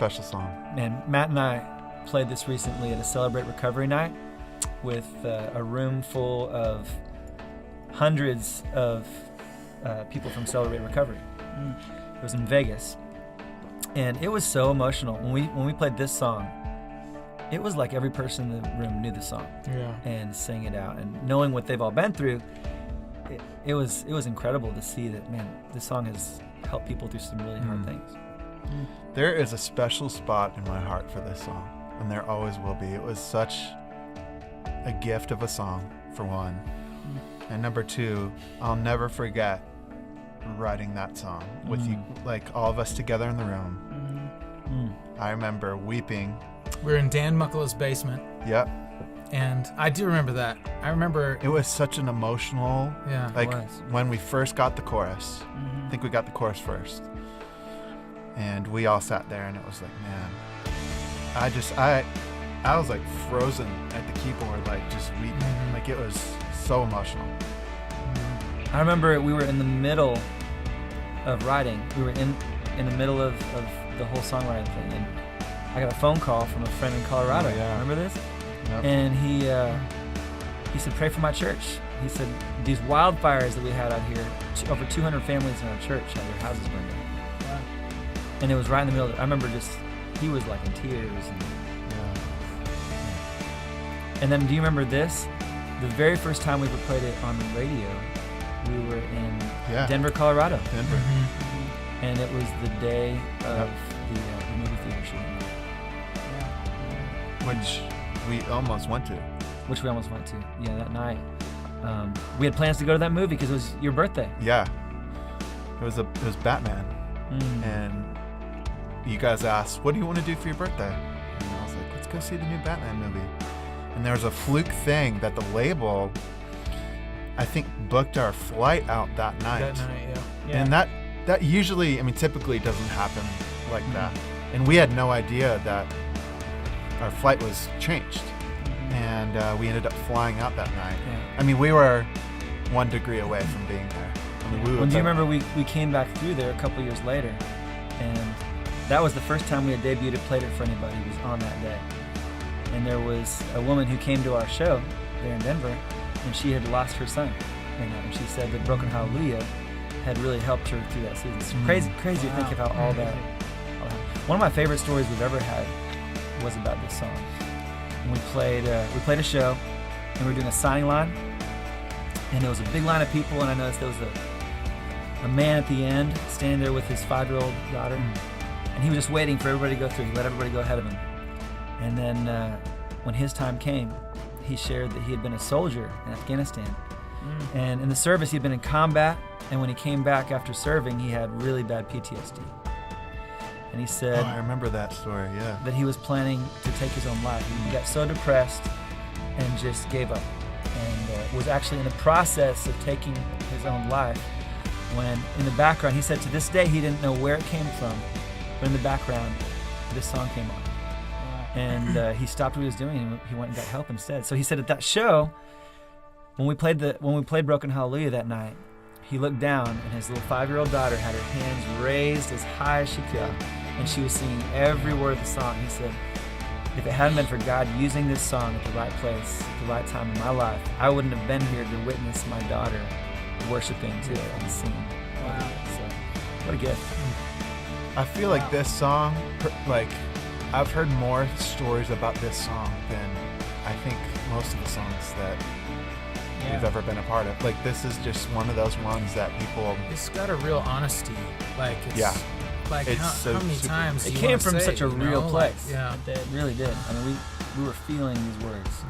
special song. Man, Matt and I played this recently at a Celebrate Recovery night with a room full of hundreds of people from Celebrate Recovery. It was in Vegas, and it was so emotional. When we played this song, it was like every person in the room knew the song and sang it out. And knowing what they've all been through, it was incredible to see that, man, this song has helped people through some really hard things. There is a special spot in my heart for this song, and there always will be. It was such a gift of a song, for one. And number two, I'll never forget writing that song with you, like all of us together in the room. I remember weeping. We were in Dan Muckle's basement. Yep. And I do remember that. I remember It was such an emotional, like it was. when we first got the chorus. I think we got the chorus first. And we all sat there and it was like, man, I was like frozen at the keyboard, like just weeping. Like it was so emotional. I remember we were in the middle of writing. We were in the middle of the whole songwriting thing, and I got a phone call from a friend in Colorado. Oh, yeah. Remember this? Yep. And he said, pray for my church. He said, these wildfires that we had out here, over 200 families in our church had their houses burned down. And it was right in the middle of it. I remember he was like in tears. And then do you remember this? The very first time we ever played it on the radio, we were in Denver, Colorado. Denver. And it was the day of the movie theater shooting. Which we almost went to. Which we almost went to. Yeah, that night. We had plans to go to that movie because it was your birthday. Yeah. It was Batman. And you guys asked, what do you want to do for your birthday? And I was like, let's go see the new Batman movie. And there was a fluke thing that the label, I think, booked our flight out that night. that night, yeah. And that usually, I mean, typically doesn't happen like that. And we had no idea that our flight was changed. And we ended up flying out that night. Yeah. I mean, we were 1 degree away from being there. I mean, Well, do you remember we came back through there a couple years later, and that was the first time we had debuted and played it for anybody. It was on that day. And there was a woman who came to our show there in Denver, and she had lost her son. And she said that Broken Hallelujah had really helped her through that season. It's crazy to think of how all that. One of my favorite stories we've ever had was about this song. And we played a show, and we were doing a signing line, and there was a big line of people, and I noticed there was a man at the end standing there with his 5-year-old daughter, and he was just waiting for everybody to go through. He let everybody go ahead of him. And then when his time came, he shared that he had been a soldier in Afghanistan. And in the service, he'd been in combat, and when he came back after serving, he had really bad PTSD. And he said I remember that story, yeah. that he was planning to take his own life. He got so depressed and just gave up, and was actually in the process of taking his own life when in the background, he said to this day he didn't know where it came from, but in the background, this song came on. And he stopped what he was doing and he went and got help instead. So he said at that show, when we played Broken Hallelujah that night, he looked down and his little 5-year-old daughter had her hands raised as high as she could, and she was singing every word of the song. He said, if it hadn't been for God using this song at the right place, at the right time in my life, I wouldn't have been here to witness my daughter worshiping to it and singing. Wow. So, what a gift. I feel like this song, like, I've heard more stories about this song than I think most of the songs that we've ever been a part of. Like, this is just one of those ones that people... It's got a real honesty. Like, it's, like It's how so many super- times It do you came wanna from say, such a you know? real Like, place. yeah. It really did. I mean, we were feeling these words.